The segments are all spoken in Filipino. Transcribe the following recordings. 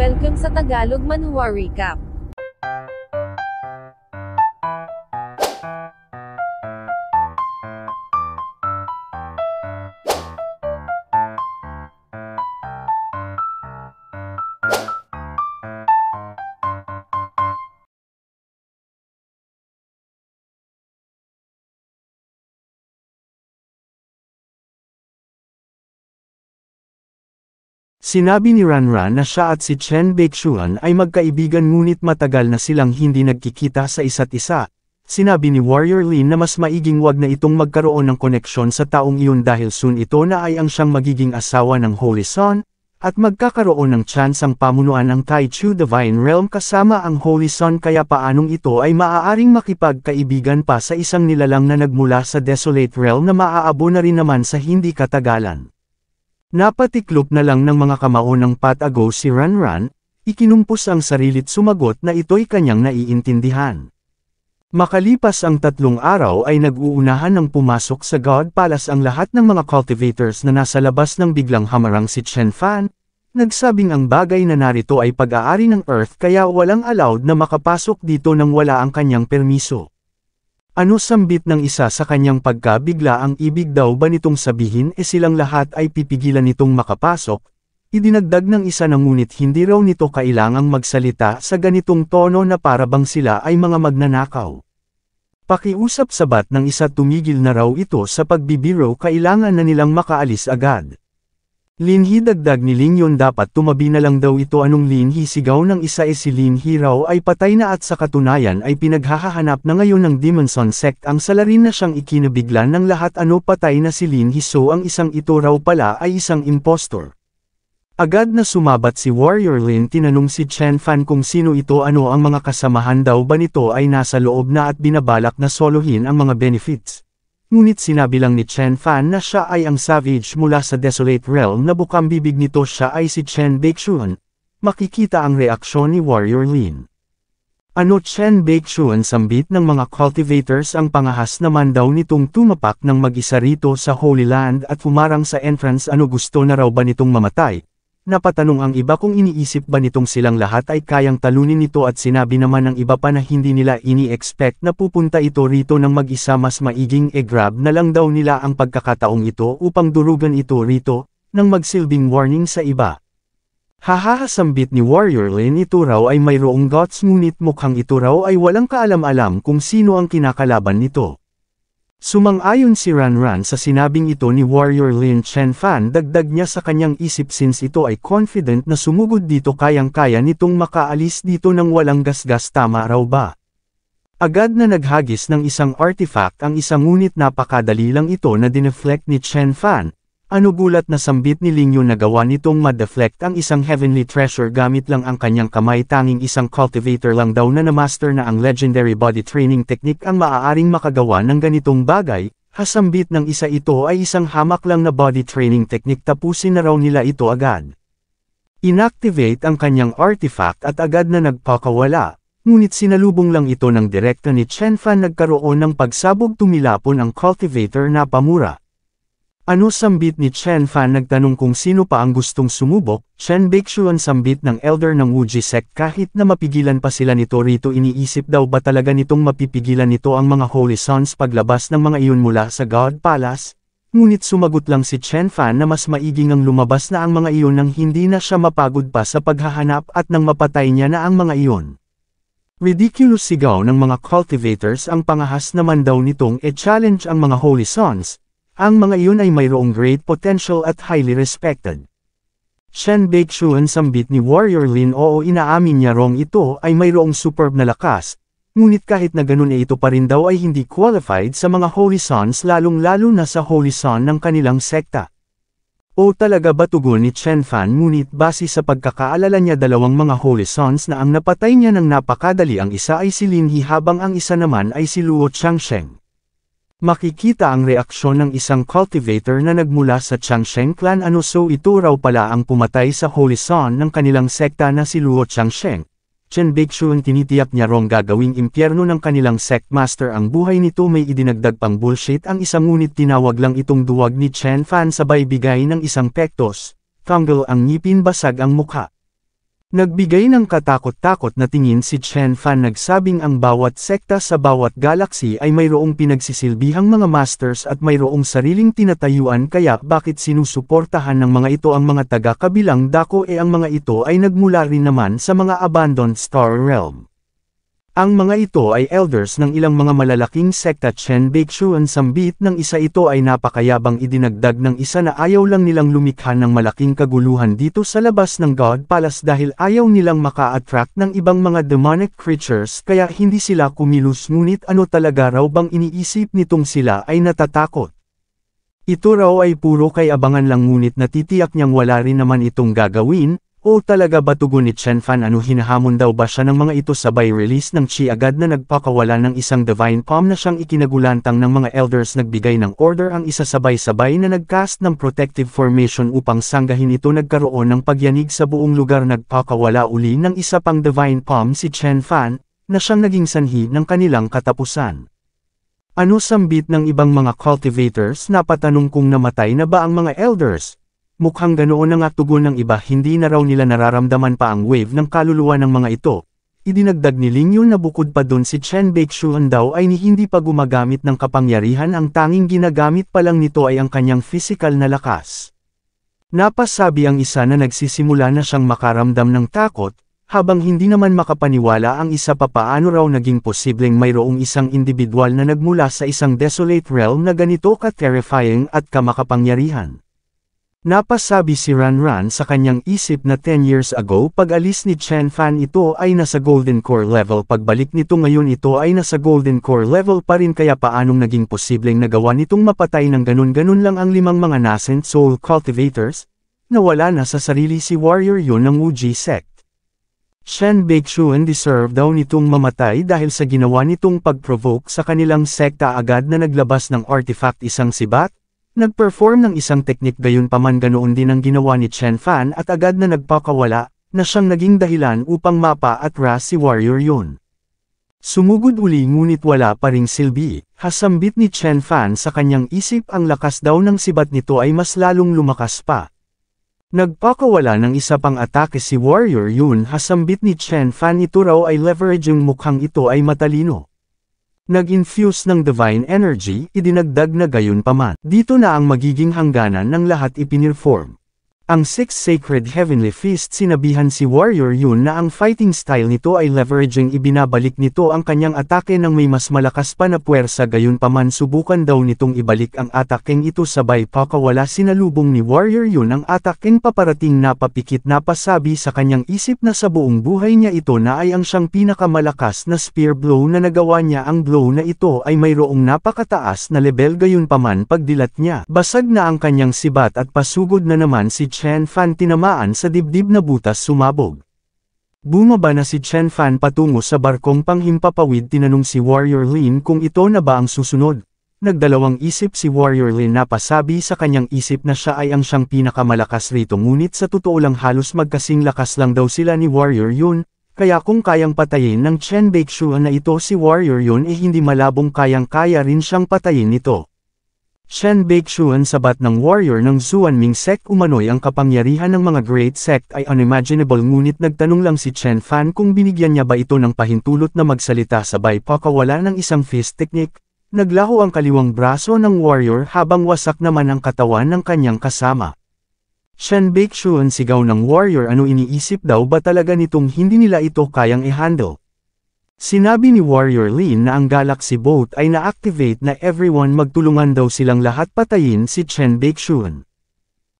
Welcome sa Tagalog Manhwa Recap. Sinabi ni Ranran na siya at si Chen Baekhyun ay magkaibigan ngunit matagal na silang hindi nagkikita sa isa't isa. Sinabi ni Warrior Lin na mas maiging wag na itong magkaroon ng koneksyon sa taong iyon dahil soon ito na ay ang siyang magiging asawa ng Holy Son, at magkakaroon ng chance ang pamunuan ng Taichu Divine Realm kasama ang Holy Son kaya paanong ito ay maaaring makipagkaibigan pa sa isang nilalang na nagmula sa Desolate Realm na maaabo na rin naman sa hindi katagalan. Napatiklop na lang ng mga kamao ng patago si Ranran, ikinumpos ang sarilit sumagot na ito'y kanyang naiintindihan. Makalipas ang 3 araw ay nag-uunahan ng pumasok sa God Palace ang lahat ng mga cultivators na nasa labas ng biglang hamarang si Chen Fan, nagsabing ang bagay na narito ay pag-aari ng Earth kaya walang allowed na makapasok dito nang wala ang kanyang permiso. Ano sambit ng isa sa kanyang pagkabigla ang ibig daw ba nitong sabihin silang lahat ay pipigilan nitong makapasok? Idinagdag ng isa na ngunit hindi raw nito kailangang magsalita sa ganitong tono na parabang sila ay mga magnanakaw. Pakiusap sabat ng isa tumigil na raw ito sa pagbibiro kailangan na nilang makaalis agad. Linhi dagdag ni Lingyun dapat tumabi na lang daw ito anong Linhi sigaw ng isa si Linhi raw ay patay na at sa katunayan ay pinaghahanap na ngayon ng Demonson Sect ang salarin na siyang ikinabiglan ng lahat ano patay na si Linhi so ang isang ito raw pala ay isang impostor. Agad na sumabat si Warrior Lin tinanong si Chen Fan kung sino ito ano ang mga kasamahan daw ba nito ay nasa loob na at binabalak na solohin ang mga benefits. Ngunit sinabi lang ni Chen Fan na siya ay ang savage mula sa Desolate Realm na bukang bibig nito siya ay si Chen Baekhyun. Makikita ang reaksyon ni Warrior Lin. Ano Chen Baekhyun sambit ng mga cultivators ang pangahas naman daw nitong tumapak ng mag-isa rito sa Holy Land at humarang sa entrance ano gusto na raw ba nitong mamatay. Napatanong ang iba kung iniisip ba nitong silang lahat ay kayang talunin nito at sinabi naman ng iba pa na hindi nila ini-expect na pupunta ito rito ng mag-isa mas maiging grab na lang daw nila ang pagkakataong ito upang durugan ito rito, nang magsilbing warning sa iba. Hahahasambit ni Warrior Lin ito raw ay mayroong guts ngunit mukhang ito raw ay walang kaalam-alam kung sino ang kinakalaban nito. Sumang-ayon si Ranran sa sinabing ito ni Warrior Lin Chen Fan dagdag niya sa kanyang isip since ito ay confident na sumugod dito kayang-kaya nitong makaalis dito nang walang gasgas tama raw ba. Agad na naghagis ng isang artifact ang isang ngunit napakadali lang ito na dineflect ni Chen Fan. Ano gulat na sambit ni Lingyun na gawa nitong ma-deflect ang isang heavenly treasure gamit lang ang kanyang kamay tanging isang cultivator lang daw na na-master na ang legendary body training technique ang maaaring makagawa ng ganitong bagay, hasambit ng isa ito ay isang hamak lang na body training technique tapusin na raw nila ito agad. Inactivate ang kanyang artifact at agad na nagpakawala, ngunit sinalubong lang ito ng direkta ni Chen Fan nagkaroon ng pagsabog tumilapon ang cultivator na pamura. Ano sambit ni Chen Fan nagtanong kung sino pa ang gustong sumubok, Chen Baekhyun sambit ng elder ng Wuji Sect kahit na mapigilan pa sila nito rito iniisip daw ba talaga nitong mapipigilan nito ang mga Holy Sons paglabas ng mga iyon mula sa God Palace, ngunit sumagot lang si Chen Fan na mas maiging ang lumabas na ang mga iyon nang hindi na siya mapagod pa sa paghahanap at nang mapatay niya na ang mga iyon. Ridiculous sigaw ng mga cultivators ang pangahas naman daw nitong challenge ang mga Holy Sons. Ang mga iyon ay mayroong great potential at highly respected. Chen Baekhyun sambit ni Warrior Lin oo inaamin niya rong ito ay mayroong superb na lakas, ngunit kahit na ganun ito pa rin daw ay hindi qualified sa mga Holy Sons lalong-lalo na sa Holy Son ng kanilang sekta. O talaga ba tugon ni Chen Fan ngunit base sa pagkakaalala niya dalawang mga Holy Sons na ang napatay niya ng napakadali ang isa ay si Linhi habang ang isa naman ay si Luo Changsheng. Makikita ang reaksyon ng isang cultivator na nagmula sa Changsheng clan ano so ito raw pala ang pumatay sa Holy Son ng kanilang sekta na si Luo Changsheng. Chen Baekhyun tinitiyak niya rong gagawing impyerno ng kanilang sect master ang buhay nito may idinagdag pang bullshit ang isang ngunit tinawag lang itong duwag ni Chen Fan sabay bigay ng isang pektos, tanggal ang ngipin basag ang mukha. Nagbigay ng katakot-takot na tingin si Chen Fan, nagsabing ang bawat sekta sa bawat galaxy ay mayroong pinagsisilbihang mga masters at mayroong sariling tinatayuan, kaya bakit sinusuportahan ng mga ito ang mga taga-kabilang dako ang mga ito ay nagmula rin naman sa mga abandoned star realm. Ang mga ito ay elders ng ilang mga malalaking sekta. Chen Baixuan sambit ng isa, ito ay napakayabang, idinagdag ng isa na ayaw lang nilang lumikha ng malaking kaguluhan dito sa labas ng God Palace dahil ayaw nilang maka-attract ng ibang mga demonic creatures kaya hindi sila kumilos, ngunit ano talaga raw bang iniisip nitong sila ay natatakot? Ito raw ay puro kay abangan lang, ngunit natitiyak niyang wala rin naman itong gagawin. O talaga ba, tugon ni Chen Fan, ano hinahamon daw ba siya ng mga ito? Sabay release ng chi agad na nagpakawala ng isang divine palm na siyang ikinagulantang ng mga elders. Nagbigay ng order ang isa, sabay-sabay na nagcast ng protective formation upang sanggahin ito. Nagkaroon ng pagyanig sa buong lugar. Nagpakawala uli ng isa pang divine palm si Chen Fan, na siyang naging sanhi ng kanilang katapusan. Ano sambit ng ibang mga cultivators? Napatanong kung namatay na ba ang mga elders. Mukhang ganoon na nga, tugon ng iba, hindi na raw nila nararamdaman pa ang wave ng kaluluwa ng mga ito. Idinagdag ni Ling Yun na bukod pa dun, si Chen Baixuan daw ay hindi pa gumagamit ng kapangyarihan, ang tanging ginagamit pa lang nito ay ang kanyang physical na lakas. Napasabi ang isa na nagsisimula na siyang makaramdam ng takot, habang hindi naman makapaniwala ang isa pa, paano raw naging posibleng mayroong isang individual na nagmula sa isang desolate realm na ganito ka-terrifying at kamakapangyarihan. Napasabi si Ranran sa kanyang isip na 10 years ago pag-alis ni Chen Fan ito ay nasa Golden Core level, pagbalik nito ngayon ito ay nasa Golden Core level pa rin, kaya paanong naging posibleng nagawa nitong mapatay ng ganun-ganun lang ang limang mga nascent soul cultivators? Nawala na sa sarili si Warrior Yun ng Wuji sect. Chen Baixuan deserve daw nitong mamatay dahil sa ginawa nitong pag-provoke sa kanilang sekta. Agad na naglabas ng artifact isang sibat, nag-perform ng isang teknik, gayon paman ganoon din ang ginawa ni Chen Fan at agad na nagpakawala, na siyang naging dahilan upang mapa-atras si Warrior Yun. Sumugod uli ngunit wala pa ring silbi, hasambit ni Chen Fan sa kanyang isip, ang lakas daw ng sibat nito ay mas lalong lumakas pa. Nagpakawala ng isa pang atake si Warrior Yun, hasambit ni Chen Fan, ito raw ay leveraging, mukhang ito ay matalino. Nag-infuse ng divine energy, idinagdag na gayon paman. Dito na ang magiging hangganan ng lahat, ipinirform ang Six Sacred Heavenly Fist. Sinabihan si Warrior Yun na ang fighting style nito ay leveraging, ibinabalik nito ang kanyang atake ng may mas malakas pa na puwersa, gayon paman subukan daw nitong ibalik ang atakeng ito, sabay pakawala. Sinalubong ni Warrior Yun ang atakeng paparating, napapikit, napasabi sa kanyang isip na sa buong buhay niya ito na ay ang siyang pinakamalakas na spear blow na nagawa niya. Ang blow na ito ay mayroong napakataas na level, gayon paman pagdilat niya, basag na ang kanyang sibat at pasugod na naman si Chen Fan, tinamaan sa dibdib na butas, sumabog. Bumaba na si Chen Fan patungo sa barkong panghimpapawid. Tinanong si Warrior Lin kung ito na ba ang susunod. Nagdalawang isip si Warrior Lin, napasabi sa kanyang isip na siya ay ang siyang pinakamalakas rito, ngunit sa totoo lang halos magkasing lakas lang daw sila ni Warrior Yun, kaya kung kayang patayin ng Chen Baixuan na ito si Warrior Yun hindi malabong kayang-kaya rin siyang patayin nito. Chen Baixuan, sabat ng warrior ng Xuanming sect, umano'y ang kapangyarihan ng mga great sect ay unimaginable, ngunit nagtanong lang si Chen Fan kung binigyan niya ba ito ng pahintulot na magsalita, sabay pakawala ng isang fist technique, naglaho ang kaliwang braso ng warrior habang wasak naman ang katawan ng kanyang kasama. Chen Baixuan, sigaw ng warrior, ano iniisip daw ba talaga nitong hindi nila ito kayang i-handle? Sinabi ni Warrior Lin na ang Galaxy Boat ay na-activate na, everyone magtulungan daw silang lahat patayin si Chen Baixuan.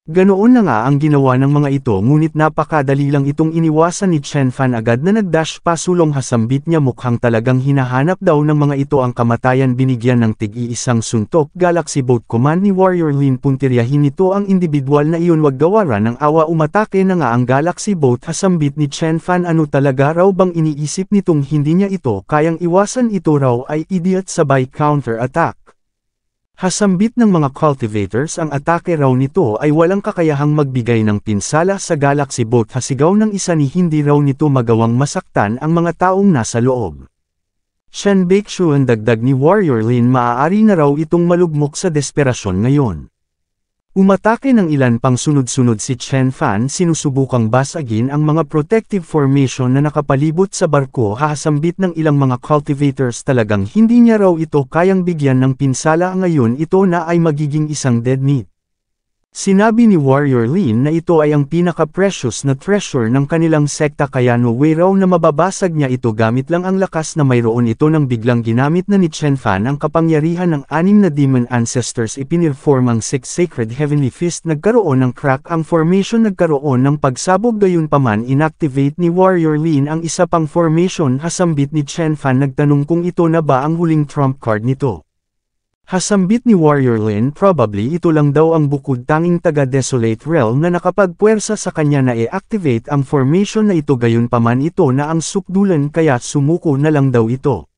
Ganoon na nga ang ginawa ng mga ito, ngunit napakadali lang itong iniwasan ni Chen Fan. Agad na nagdash pasulong, hasambit niya, mukhang talagang hinahanap daw ng mga ito ang kamatayan. Binigyan ng tig-iisang suntok Galaxy Boat command ni Warrior Lin, puntiryahin nito ang individual na iyon, wag gawaran ng awa. Umatake na nga ang Galaxy Boat, hasambit ni Chen Fan, ano talaga raw bang iniisip nitong hindi niya ito kayang iwasan? Ito raw ay idiot, sabay counter-attack. Hasambit ng mga cultivators, ang atake raw nito ay walang kakayahang magbigay ng pinsala sa Galaxy Boat. Hasigaw ng isa ni hindi raw nito magawang masaktan ang mga taong nasa loob. Chen Baixuan, dagdag ni Warrior Lin, maaari na raw itong malugmok sa desperasyon ngayon. Umatake ng ilan pang sunod-sunod si Chen Fan, sinusubukang basagin ang mga protective formation na nakapalibot sa barko. Hasambit ng ilang mga cultivators, talagang hindi niya raw ito kayang bigyan ng pinsala, ngayon ito na ay magiging isang dead meat. Sinabi ni Warrior Lin na ito ay ang pinaka-precious na treasure ng kanilang sekta, kaya no way raw na mababasag niya ito gamit lang ang lakas na mayroon ito. Nang biglang ginamit na ni Chen Fan ang kapangyarihan ng 6 na demon ancestors, ipinirform ang 6 sacred heavenly fist, nagkaroon ng crack ang formation, nagkaroon ng pagsabog, gayunpaman inactivate ni Warrior Lin ang isa pang formation. Hasambit ni Chen Fan, nagtanong kung ito na ba ang huling trump card nito. Hasambit ni Warrior Lin, probably ito lang daw ang bukod tanging taga-Desolate Realm na nakapagpuwersa sa kanya na i-activate ang formation na ito, gayunpaman ito na ang sukdulan kaya sumuko na lang daw ito.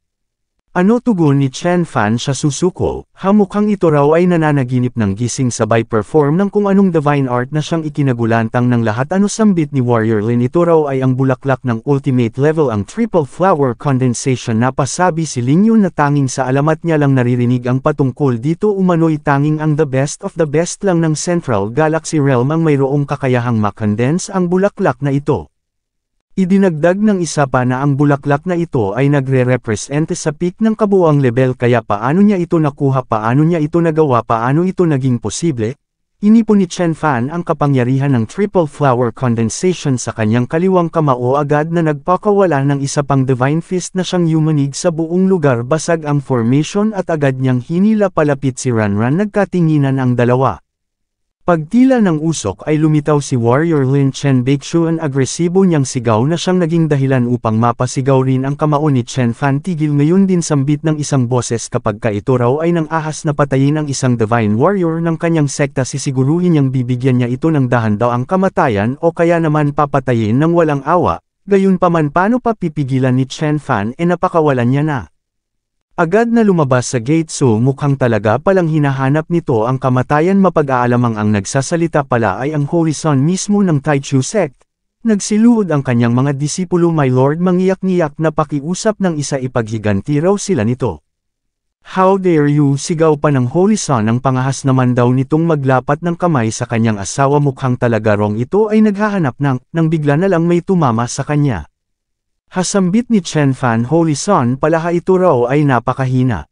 Ano tugon ni Chen Fan? Siya susuko, mukhang ito raw ay nananaginip ng gising sabay perform ng kung anong divine art na siyang ikinagulantang ng lahat. Ano sambit ni Warrior Lin? Ito raw ay ang bulaklak ng ultimate level, ang triple flower condensation. Napasabi si Ling Yun na tanging sa alamat niya lang naririnig ang patungkol dito, umano'y tanging ang the best of the best lang ng Central Galaxy Realm ang mayroong kakayahang makondense ang bulaklak na ito. Idinagdag ng isa pa na ang bulaklak na ito ay nagre-represente sa peak ng kabuuang level, kaya paano niya ito nakuha, paano niya ito nagawa, paano ito naging posible? Inipon ni Chen Fan ang kapangyarihan ng triple flower condensation sa kanyang kaliwang kamao, agad na nagpakawala ng isa pang divine fist na siyang yumanig sa buong lugar. Basag ang formation at agad niyang hinila palapit si Ranran. Nagkatinginan ang dalawa. Pagtila ng usok ay lumitaw si Warrior Lin. Chen Baishuan, agresibo niyang sigaw na siyang naging dahilan upang mapasigaw rin ang kamao ni Chen Fan. Tigil ngayon din, sambit ng isang boses, kapag ka ito raw ay nang ahas na patayin ang isang divine warrior ng kanyang sekta, sisiguruhin niyang bibigyan niya ito ng dahan-dawang kamatayan o kaya naman papatayin ng walang awa. Gayunpaman, paano pa pipigilan ni Chen Fan? Napakawalan niya na. Agad na lumabas sa gate, so mukhang talaga palang hinahanap nito ang kamatayan. Mapag-aalamang ang nagsasalita pala ay ang Holy Son mismo ng Taichu sect. Nagsiluhod ang kanyang mga disipulo. My Lord, mangiyak-ngiyak na pakiusap ng isa, ipaghiganti raw sila nito. How dare you, sigaw pa ng Holy Son. Ang pangahas naman daw nitong maglapat ng kamay sa kanyang asawa. Mukhang talaga rong ito ay naghahanap nang bigla na lang may tumama sa kanya. Hasambit ni Chen Fan, Holy Son pala, ito raw ay napakahina.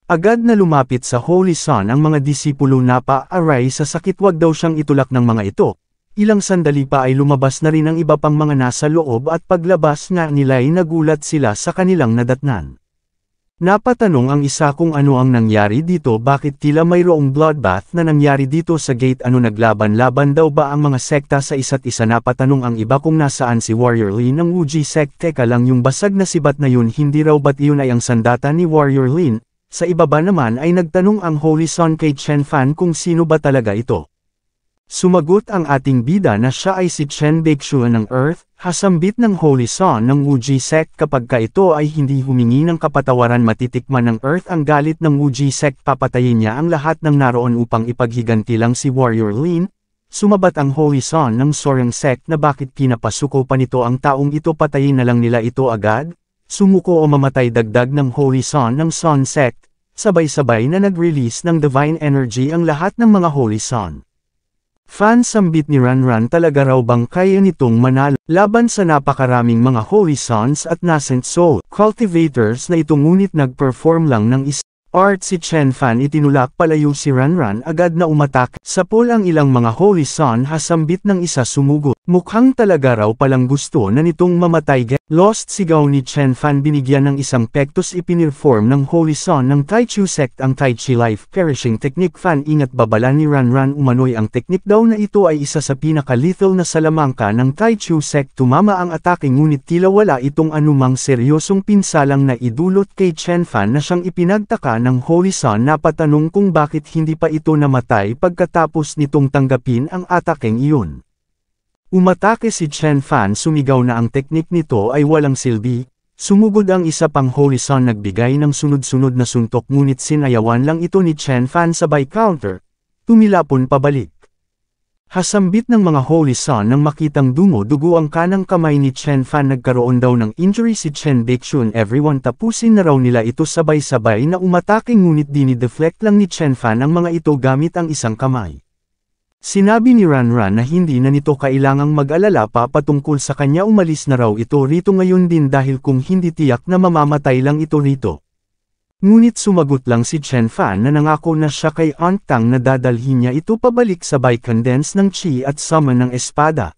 Agad na lumapit sa Holy Son ang mga disipulo. Napa-aray sa sakit, wag daw siyang itulak ng mga ito. Ilang sandali pa ay lumabas na rin ang iba pang mga nasa loob, at paglabas nga nila ay nagulat sila sa kanilang nadatnan. Napatanong ang isa kung ano ang nangyari dito, bakit tila mayroong bloodbath na nangyari dito sa gate, ano naglaban-laban daw ba ang mga sekta sa isa't isa? Napatanong ang iba kung nasaan si Warrior Lin ng Wuji sect. Teka lang, yung basag na sibat na yun, hindi raw ba't yun ay ang sandata ni Warrior Lin? Sa ibaba naman ay nagtanong ang Holy Son kay Chen Fan kung sino ba talaga ito. Sumagot ang ating bida na siya ay si Chen Baishuan ng Earth. Hasambit ng Holy Son ng Wuji sect, kapag ka ito ay hindi humingi ng kapatawaran, matitikman ng Earth ang galit ng Wuji sect. Papatayin niya ang lahat ng naroon upang ipaghiganti lang si Warrior Lin. Sumabat ang Holy Son ng Soryang sect na bakit pinapasuko pa nito ang taong ito, patayin na lang nila ito agad. Sumuko o mamatay, dagdag ng Holy Son ng Son sect. Sabay-sabay na nag-release ng divine energy ang lahat ng mga Holy Son. Fan, sambit ni Ranran, talaga raw bang kaya nitong manalo laban sa napakaraming mga Holy Sons at Nascent Soul cultivators na ito, ngunit nag-perform lang ng art si Chen Fan. Itinulak palayo si Ranran, agad na umatak sa pool ang ilang mga Holy Son. Hasambit ng isa, sumugot. Mukhang talaga raw palang gusto na nitong mamatay. Lost, sigaw ni Chen Fan. Binigyan ng isang pektos ipinirform ng Holy Son ng Taichu sect ang Tai Chi Life Perishing Technique. Fan, ingat, babala ni Ranran, umano'y ang teknik daw na ito ay isa sa pinaka-lethal na salamangka ng Taichu sect. Tumama ang atake, ngunit tila wala itong anumang seryosong pinsalang na idulot kay Chen Fan na siyang ipinagtaka ng Holy Son. Napatanong kung bakit hindi pa ito namatay pagkatapos nitong tanggapin ang atakeng iyon. Umatake si Chen Fan, sumigaw na ang teknik nito ay walang silbi. Sumugod ang isa pang Holy Son, nagbigay ng sunod-sunod na suntok, ngunit sinayawan lang ito ni Chen Fan sabay counter. Tumilapon pabalik. Hasambit ng mga Holy Son nang makitang dugo ang kanang kamay ni Chen Fan. Nagkaroon daw ng injury si Chen Baishuan. Everyone, tapusin na raw nila ito. Sabay-sabay na umatake, ngunit dinideflect lang ni Chen Fan ang mga ito gamit ang isang kamay. Sinabi ni Ranran na hindi na nito kailangang mag-alala pa patungkol sa kanya, umalis na raw ito rito ngayon din dahil kung hindi tiyak na mamamatay lang ito rito. Ngunit sumagot lang si Chen Fan na nangako na siya kay Aunt Tang na dadalhin niya ito pabalik sabay condense ng chi at summon ng espada.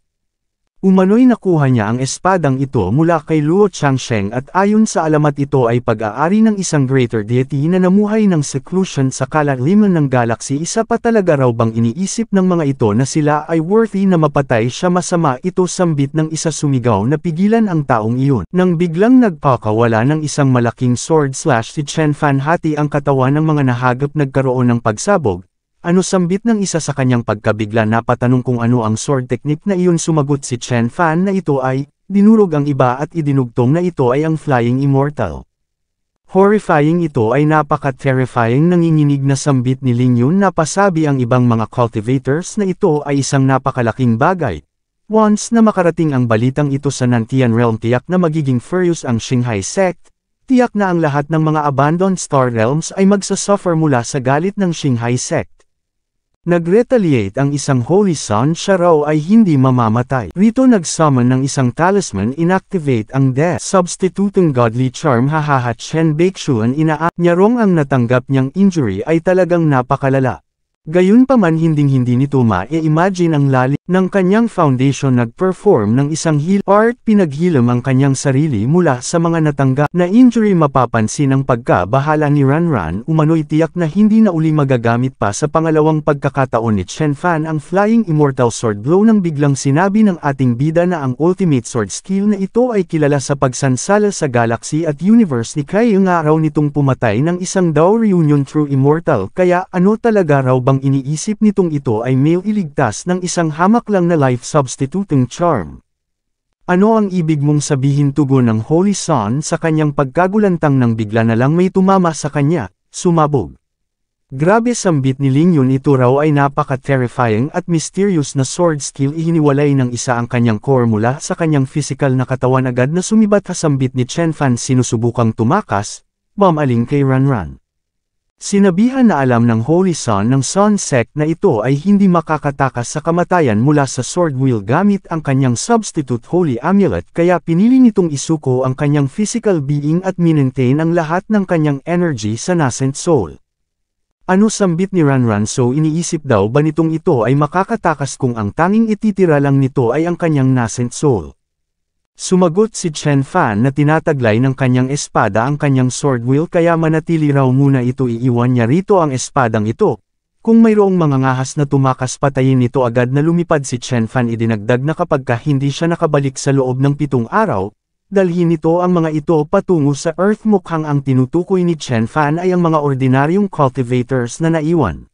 Umano'y nakuha niya ang espadang ito mula kay Luo Changsheng at ayon sa alamat ito ay pag-aari ng isang greater deity na namuhay ng seclusion sa kalaliman ng galaxy. Isa pa talaga raw bang iniisip ng mga ito na sila ay worthy na mapatay siya? Masama ito, sambit ng isa, sumigaw na pigilan ang taong iyon. Nang biglang nagpakawala ng isang malaking sword slash si Chen Fan, hati ang katawan ng mga nahagap, nagkaroon ng pagsabog. Ano, sambit ng isa sa kanyang pagkabigla. Napatanong kung ano ang sword technique na iyon. Sumagot si Chen Fan na ito ay, dinurog ang iba at idinugtong na ito ay ang Flying Immortal. Horrifying, ito ay napaka-terrifying, nanginginig na sambit ni Ling Yun. Napasabi ang ibang mga cultivators na ito ay isang napakalaking bagay. Once na makarating ang balitang ito sa Nantian Realm, tiyak na magiging furious ang Xinghai sect. Tiyak na ang lahat ng mga abandoned star realms ay magsasuffer mula sa galit ng Xinghai sect. Nag-retaliate ang isang Holy Sun, siya raw ay hindi mamamatay. Rito nag-summon ng isang talisman, inactivate ang death substituting godly charm. Hahaha, Chen Baixuan, niya rong ang natanggap niyang injury ay talagang napakalala. Gayunpaman hinding-hindi nito ma-imagine ang lalim ng kanyang foundation. Nag-perform ng isang heal art, pinaghilam ang kanyang sarili mula sa mga natanggap na injury. Mapapansin ang pagkabahala ni Ranran, umano'y tiyak na hindi na uli magagamit pa sa pangalawang pagkakataon ni Chen Fan ang Flying Immortal Sword Blow. Nang biglang sinabi ng ating bida na ang ultimate sword skill na ito ay kilala sa pagsansala sa galaxy at universe ni Kai, ang araw nitong pumatay ng isang Dao Reunion True Immortal. Kaya ano talaga raw bang iniisip nitong ito ay male iligtas ng isang hamak lang na life substituting charm? Ano ang ibig mong sabihin? Tugon ng Holy Sun sa kanyang pagkagulantang nang bigla na lang may tumama sa kanya, sumabog. Grabe, sambit ni Ling Yun, ito raw ay napaka-terrifying at mysterious na sword skill. Ihiniwalay ng isa ang kanyang core mula sa kanyang physical na katawan. Agad na sumibat, sambit ni Chen Fan, sinusubukang tumakas, bumaling kay Ranran. Sinabihan na alam ng Holy Sun ng Sun Sect na ito ay hindi makakatakas sa kamatayan mula sa sword wheel gamit ang kanyang substitute Holy Amulet, kaya pinili nitong isuko ang kanyang physical being at minentain ang lahat ng kanyang energy sa nascent soul. Ano, sambit ni Ranran, so iniisip daw ba nitong ito ay makakatakas kung ang tanging ititira lang nito ay ang kanyang nascent soul? Sumagot si Chen Fan na tinataglay ng kanyang espada ang kanyang sword wheel, kaya manatili raw muna ito. Iiwan niya rito ang espadang ito. Kung mayroong mga ngahas na tumakas, patayin nito agad. Na lumipad si Chen Fan, idinagdag na kapag hindi siya nakabalik sa loob ng 7 araw, dalhin nito ang mga ito patungo sa Earth. Mukhang ang tinutukoy ni Chen Fan ay ang mga ordinaryong cultivators na naiwan.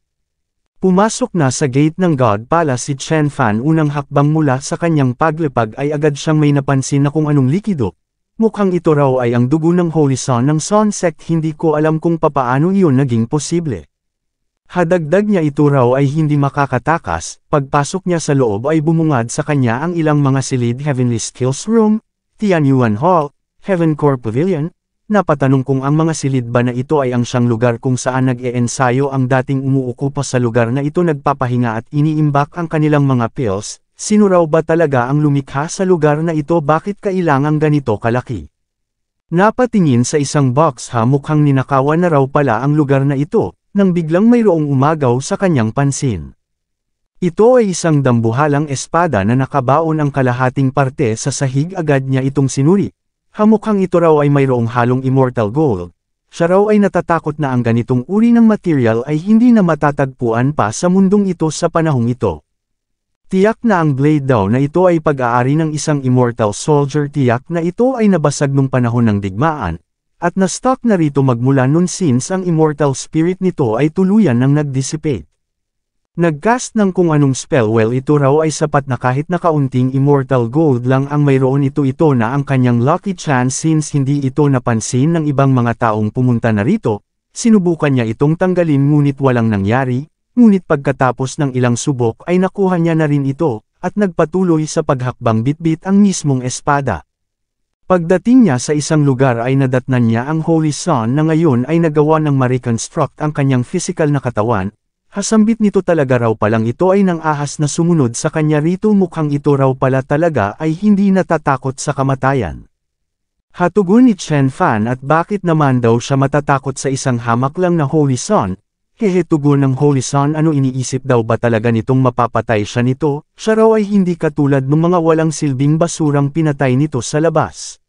Pumasok na sa gate ng God Palace si Chen Fan. Unang hakbang mula sa kanyang paglipag ay agad siyang may napansin na kung anong likido. Mukhang ito raw ay ang dugo ng Holy Sun ng Sun Sect. Hindi ko alam kung papaano iyon naging posible. Hadagdag niya, ito raw ay hindi makakatakas. Pagpasok niya sa loob ay bumungad sa kanya ang ilang mga silid: Heavenly Skills Room, Tianyuan Hall, Heaven Core Pavilion. Napatanong kung ang mga silid ba na ito ay ang siyang lugar kung saan nag-e-ensayo ang dating umuukupa sa lugar na ito, nagpapahinga at iniimbak ang kanilang mga pills. Sino raw ba talaga ang lumikha sa lugar na ito? Bakit kailangang ganito kalaki? Napatingin sa isang box, mukhang ninakawan na raw pala ang lugar na ito, nang biglang mayroong umagaw sa kanyang pansin. Ito ay isang dambuhalang espada na nakabaon ang kalahating parte sa sahig. Agad niya itong sinuri. Mukhang ito raw ay mayroong halong immortal gold. Siya raw ay natatakot na ang ganitong uri ng material ay hindi na matatagpuan pa sa mundong ito sa panahong ito. Tiyak na ang blade daw na ito ay pag-aari ng isang immortal soldier. Tiyak na ito ay nabasag nung panahon ng digmaan, at na-stuck na rito magmula nun since ang immortal spirit nito ay tuluyan ng nag-dissipate. Nag-cast ng kung anong spell. Well, ito raw ay sapat na kahit na kaunting immortal gold lang ang mayroon. Ito na ang kanyang lucky chance since hindi ito napansin ng ibang mga taong pumunta na rito. Sinubukan niya itong tanggalin ngunit walang nangyari, ngunit pagkatapos ng ilang subok ay nakuha niya na rin ito, at nagpatuloy sa paghakbang bitbit ang mismong espada. Pagdating niya sa isang lugar ay nadatnan niya ang Holy Sun na ngayon ay nagawa ng ma-reconstruct ang kanyang physical na katawan. Hasambit nito talaga raw palang ito ay nang ahas na sumunod sa kanya rito, mukhang ito raw pala talaga ay hindi natatakot sa kamatayan. Hatugon ni Chen Fan, at bakit naman daw siya matatakot sa isang hamak lang na Holy Sun? Hehe, tugon ng Holy Sun, ano iniisip daw ba talaga nitong mapapatay siya nito? Siya raw ay hindi katulad ng mga walang silbing basurang pinatay nito sa labas.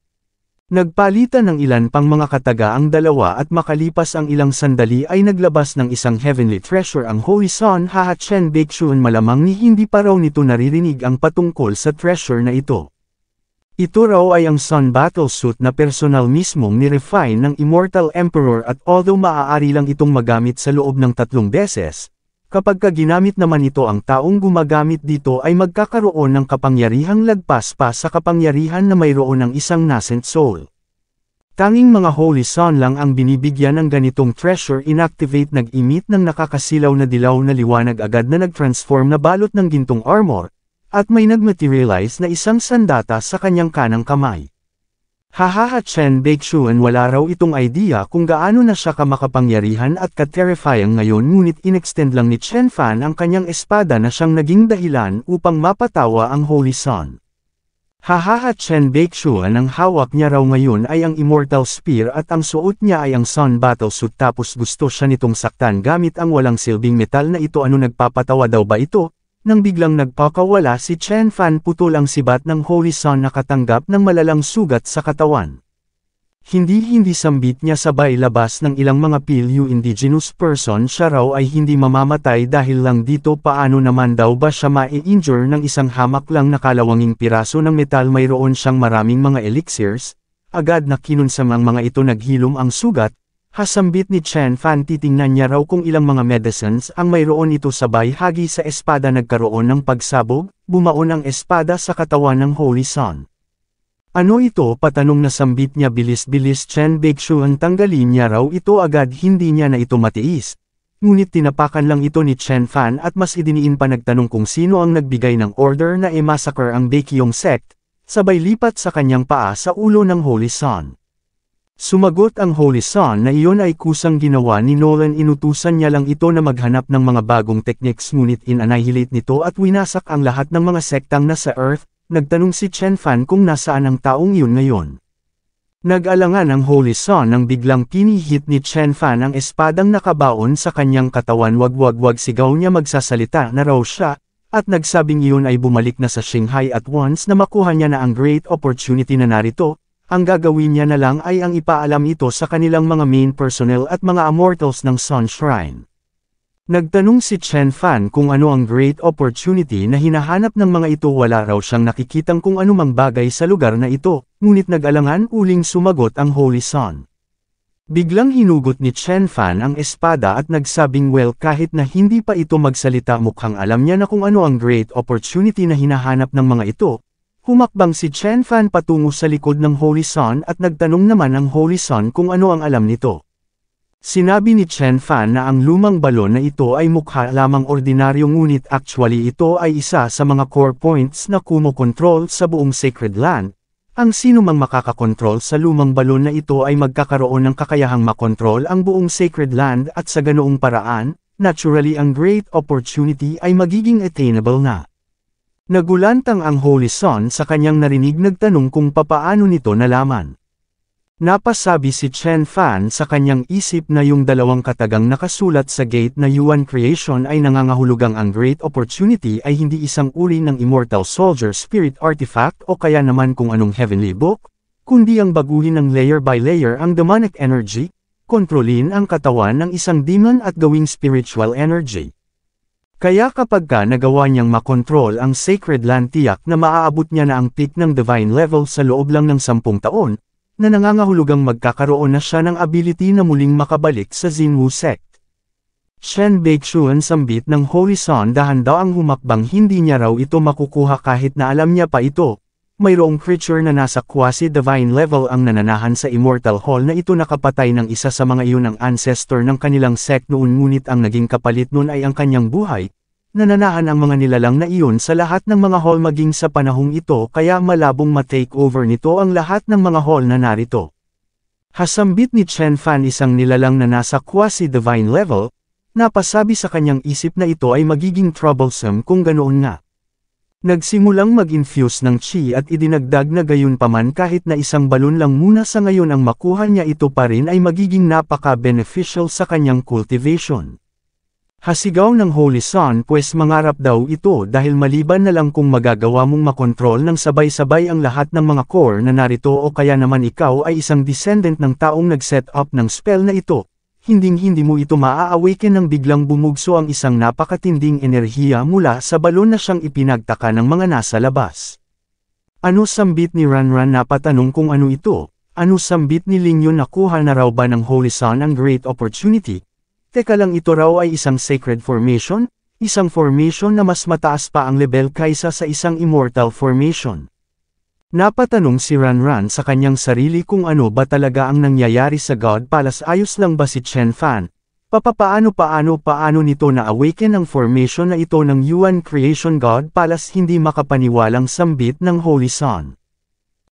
Nagpalitan ng ilan pang mga kataga ang dalawa at makalipas ang ilang sandali ay naglabas ng isang heavenly treasure ang Holy Sun. Haha, Chen Baeksyun, malamang ni hindi pa raw nito naririnig ang patungkol sa treasure na ito. Ito raw ay ang Sun Battlesuit na personal mismong ni-refine ng Immortal Emperor, at although maaari lang itong magamit sa loob ng 3 beses, kapag ginamit naman ito ang taong gumagamit dito ay magkakaroon ng kapangyarihang lagpas pa sa kapangyarihan na mayroon ng isang nascent soul. Tanging mga Holy Sun lang ang binibigyan ng ganitong treasure. Inactivate, nag-emit ng nakakasilaw na dilaw na liwanag agad na nag-transform na balot ng gintong armor, at may nag-materialize na isang sandata sa kanyang kanang kamay. Hahaha, Chen Baeksyun, wala raw itong idea kung gaano na siya kamakapangyarihan at ka-terrifying ngayon, ngunit inextend lang ni Chen Fan ang kanyang espada na siyang naging dahilan upang mapatawa ang Holy Sun. Hahaha, Chen Baeksyun, ang hawak niya raw ngayon ay ang Immortal Spear at ang suot niya ay ang Sun Battlesuit, tapos gusto siya nitong saktan gamit ang walang silbing metal na ito. Ano, nagpapatawa daw ba ito? Nang biglang nagpakawala si Chen Fan, putol ang sibat ng Holy Sun, nakatanggap ng malalang sugat sa katawan. Hindi sambit niya sabay labas ng ilang mga pilyu. Indigenous person siya raw ay hindi mamamatay dahil lang dito. Paano naman daw ba siya ma-injure ng isang hamak lang na kalawanging piraso ng metal? Mayroon siyang maraming mga elixirs. Agad na kinunsam ang mga ito, naghilom ang sugat. Hasambit ni Chen Fan, titingnan niya raw kung ilang mga medicines ang mayroon ito. Sabay hagi sa espada, nagkaroon ng pagsabog, bumaon ang espada sa katawan ng Holy Sun. Ano ito? Patanong na sambit niya. Bilis-bilis Chen Baeksyun, tanggalin niya raw ito agad, hindi niya na ito matiis. Ngunit tinapakan lang ito ni Chen Fan at mas idiniin pa, nagtanong kung sino ang nagbigay ng order na i-massacre ang Baekhyong sect, sabay lipat sa kanyang paa sa ulo ng Holy Sun. Sumagot ang Holy Sun na iyon ay kusang ginawa ni Nolan. Inutusan niya lang ito na maghanap ng mga bagong techniques, ngunit in-annihilate nito at winasak ang lahat ng mga sektang nasa Earth. Nagtanong si Chen Fan kung nasaan ang taong iyon ngayon. Nag-alangan ang Holy Sun nang biglang pinihit ni Chen Fan ang espadang nakabaon sa kanyang katawan. Wag, sigaw niya, magsasalita na raw siya, at nagsabing iyon ay bumalik na sa Shanghai at once na makuha niya na ang great opportunity na narito, ang gagawin niya na lang ay ang ipaalam ito sa kanilang mga main personnel at mga immortals ng Sun Shrine. Nagtanong si Chen Fan kung ano ang great opportunity na hinahanap ng mga ito. Wala raw siyang nakikitang kung anumang bagay sa lugar na ito, ngunit nag-alangan uling sumagot ang Holy Sun. Biglang hinugot ni Chen Fan ang espada at nagsabing, well, kahit na hindi pa ito magsalita, mukhang alam niya na kung ano ang great opportunity na hinahanap ng mga ito. Humakbang si Chen Fan patungo sa likod ng Holy Sun at nagtanong naman ang Holy Sun kung ano ang alam nito. Sinabi ni Chen Fan na ang lumang balon na ito ay mukha lamang ordinaryo, ngunit actually ito ay isa sa mga core points na kumokontrol sa buong Sacred Land. Ang sino mang makakakontrol sa lumang balon na ito ay magkakaroon ng kakayahang makontrol ang buong Sacred Land, at sa ganoong paraan, naturally ang great opportunity ay magiging attainable na. Nagulantang ang Holy Sun sa kanyang narinig, nagtanong kung papaano nito nalaman. Napasabi si Chen Fan sa kanyang isip na yung dalawang katagang nakasulat sa gate na Yuan Creation ay nangangahulugang ang great opportunity ay hindi isang uri ng Immortal Soldier Spirit Artifact o kaya naman kung anong Heavenly Book, kundi ang baguhin ng layer by layer ang demonic energy, kontrolin ang katawan ng isang demon at gawing spiritual energy. Kaya kapag nagawa niyang makontrol ang Sacred Land, tiyak na maaabot niya na ang peak ng divine level sa loob lang ng 10 taon, na nangangahulugang magkakaroon na siya ng ability na muling makabalik sa Xinwu sect. Chen Baeksyun, sambit ng Holy Sun, dahan-daang humakbang. Hindi niya raw ito makukuha kahit na alam niya pa ito. Mayroong creature na nasa quasi-divine level ang nananahan sa Immortal Hall na ito. Nakapatay ng isa sa mga iyon ang ancestor ng kanilang sect noon, ngunit ang naging kapalit noon ay ang kanyang buhay. Nananahan ang mga nilalang na iyon sa lahat ng mga hall maging sa panahong ito, kaya malabong ma-take over nito ang lahat ng mga hall na narito. Hasambit ni Chen Fan, isang nilalang na nasa quasi-divine level, napasabi sa kanyang isip na ito ay magiging troublesome kung ganoon nga. Nagsimulang mag-infuse ng chi at idinagdag na gayon paman kahit na isang balon lang muna sa ngayon ang makuha niya ito pa rin ay magiging napaka-beneficial sa kanyang cultivation. Hasigaw ng Holy Son pues mangarap daw ito dahil maliban na lang kung magagawa mong makontrol ng sabay-sabay ang lahat ng mga core na narito o kaya naman ikaw ay isang descendant ng taong nag-set up ng spell na ito. Hinding-hindi mo ito maa-awaken nang biglang bumugso ang isang napakatinding enerhiya mula sa balon na siyang ipinagtaka ng mga nasa labas. Ano sambit ni Ranran na patanong kung ano ito? Ano sambit ni Lingyun nakuha na raw ba ng Holy Son ang great opportunity? Teka lang, ito raw ay isang sacred formation? Isang formation na mas mataas pa ang level kaysa sa isang immortal formation. Napatanong si Ranran sa kanyang sarili kung ano ba talaga ang nangyayari sa God Palace. Ayos lang ba si Chen Fan? Paano nito na-awaken ang formation na ito ng Yuan Creation God Palace? Hindi makapaniwalang sambit ng Holy Son.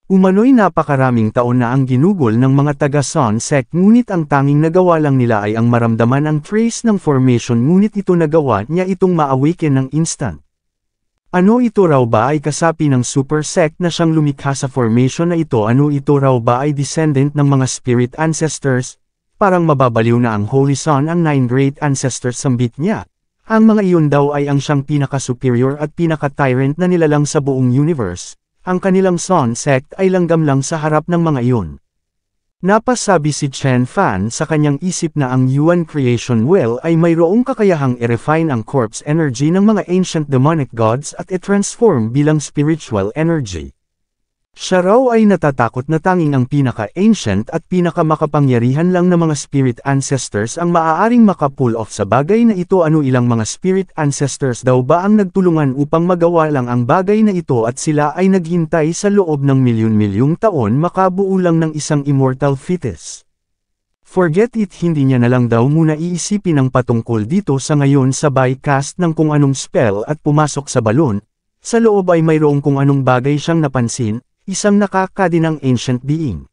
Umano'y napakaraming taon na ang ginugol ng mga taga-Son sect ngunit ang tanging nagawa lang nila ay ang maramdaman ang trace ng formation ngunit ito nagawa niya itong ma-awaken ng instant. Ano ito raw ba ay kasapi ng super sect na siyang lumikha sa formation na ito? Ano ito raw ba ay descendant ng mga spirit ancestors? Parang mababaliw na ang Holy Son ang 9 great ancestors sambit niya. Ang mga iyon daw ay ang siyang pinaka-superior at pinaka-tyrant na nilalang sa buong universe. Ang kanilang Son sect ay langgam lang sa harap ng mga iyon. Napasabi si Chen Fan sa kanyang isip na ang Yuan Creation Well ay mayroong kakayahang i-refine ang corpse energy ng mga ancient demonic gods at i-transform bilang spiritual energy. Siya raw ay natatakot na tanging ang pinaka-ancient at pinaka-makapangyarihan lang na mga spirit ancestors ang maaaring maka-pull off sa bagay na ito. Ano ilang mga spirit ancestors daw ba ang nagtulungan upang magawa lang ang bagay na ito at sila ay naghintay sa loob ng milyon-milyong taon makabuo lang ng isang immortal fetus. Forget it, hindi niya na lang daw muna iisipin ang patungkol dito sa ngayon sabay cast ng kung anong spell at pumasok sa balon. Sa loob ay mayroong kung anong bagay siyang napansin. Isang nakakadinang ancient being.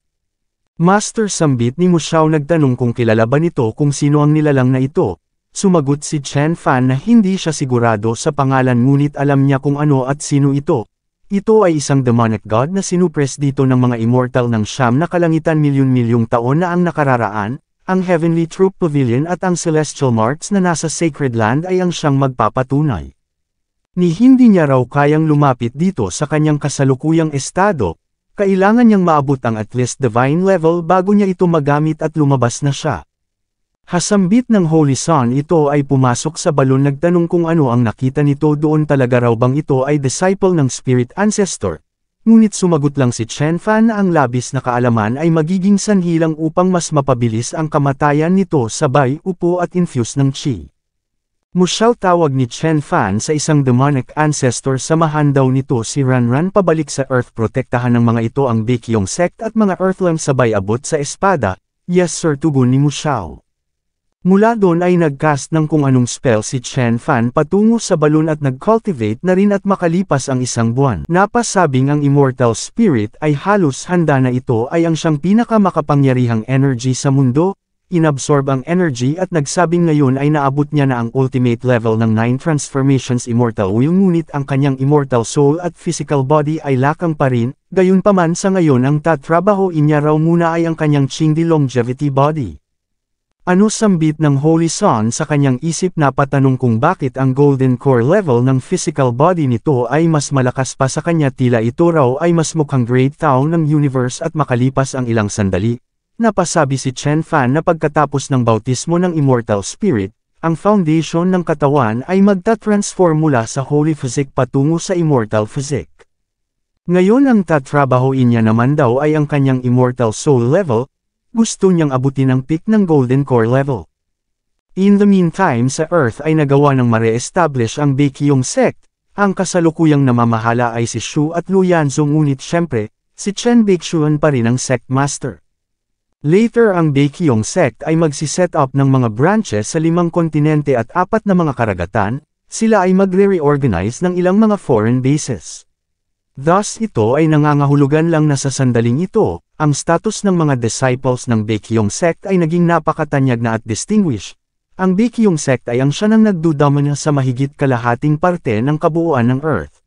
Master sambit ni Mushao. Nagtanong kung kilala ba nito kung sino ang nilalang na ito. Sumagot si Chen Fan na hindi siya sigurado sa pangalan ngunit alam niya kung ano at sino ito. Ito ay isang demonic god na sinupres dito ng mga immortal ng siyam na kalangitan milyon-milyong taon na ang nakararaan. Ang Heavenly Troop Pavilion at ang Celestial Marts na nasa Sacred Land ay ang siyang magpapatunay. Ni hindi niya raw kayang lumapit dito sa kanyang kasalukuyang estado, kailangan niyang maabot ang at least divine level bago niya ito magamit at lumabas na siya. Hasambit ng Holy Son ito ay pumasok sa balon. Nagtanong kung ano ang nakita nito doon, talaga raw bang ito ay disciple ng spirit ancestor. Ngunit sumagot lang si Chen Fan na ang labis na kaalaman ay magiging sanhilang upang mas mapabilis ang kamatayan nito sabay upo at infuse ng chi. Mushao, tawag ni Chen Fan sa isang demonic ancestor, samahan daw nito si Ranran pabalik sa Earth. Protektahan ng mga ito ang Baekhyong sect at mga Earthlam sabay abot sa espada. Yes sir, tugon ni Mushao. Mula doon ay nagcast ng kung anong spell si Chen Fan patungo sa balon at nag-cultivate na rin at makalipas ang isang buwan. Napasabing ang immortal spirit ay halos handa na ito ay ang siyang pinakamakapangyarihang energy sa mundo. Inabsorb ang energy at nagsabing ngayon ay naabot niya na ang ultimate level ng 9 transformations immortal will, ngunit ang kanyang immortal soul at physical body ay lakang pa rin. Gayunpaman sa ngayon ang tatrabahoin niya raw muna ay ang kanyang Qingdi longevity body. Ano sambit ng Holy Son sa kanyang isip? Napatanong kung bakit ang golden core level ng physical body nito ay mas malakas pa sa kanya, tila ito raw ay mas mukhang great tao ng universe. At makalipas ang ilang sandali, napasabi si Chen Fan na pagkatapos ng bautismo ng immortal spirit, ang foundation ng katawan ay magta-transform mula sa holy physique patungo sa immortal physique. Ngayon ang tatrabahoin niya naman daw ay ang kanyang immortal soul level. Gusto niyang abutin ang peak ng golden core level. In the meantime sa Earth ay nagawa ng ma-re-establish ang Baekhyong sect. Ang kasalukuyang namamahala ay si Shu at Luyanzong, ngunit syempre, si Chen Baekshuan pa rin ang sect master. Later ang Baekhyong sect ay magsi-set up ng mga branches sa 5 kontinente at 4 na mga karagatan. Sila ay magre-reorganize ng ilang mga foreign bases. Thus ito ay nangangahulugan lang na sa sandaling ito, ang status ng mga disciples ng Baekhyong sect ay naging napakatanyag na at distinguished. Ang Baekhyun sect ay ang siya nang nagdudamana sa mahigit kalahating parte ng kabuuan ng Earth.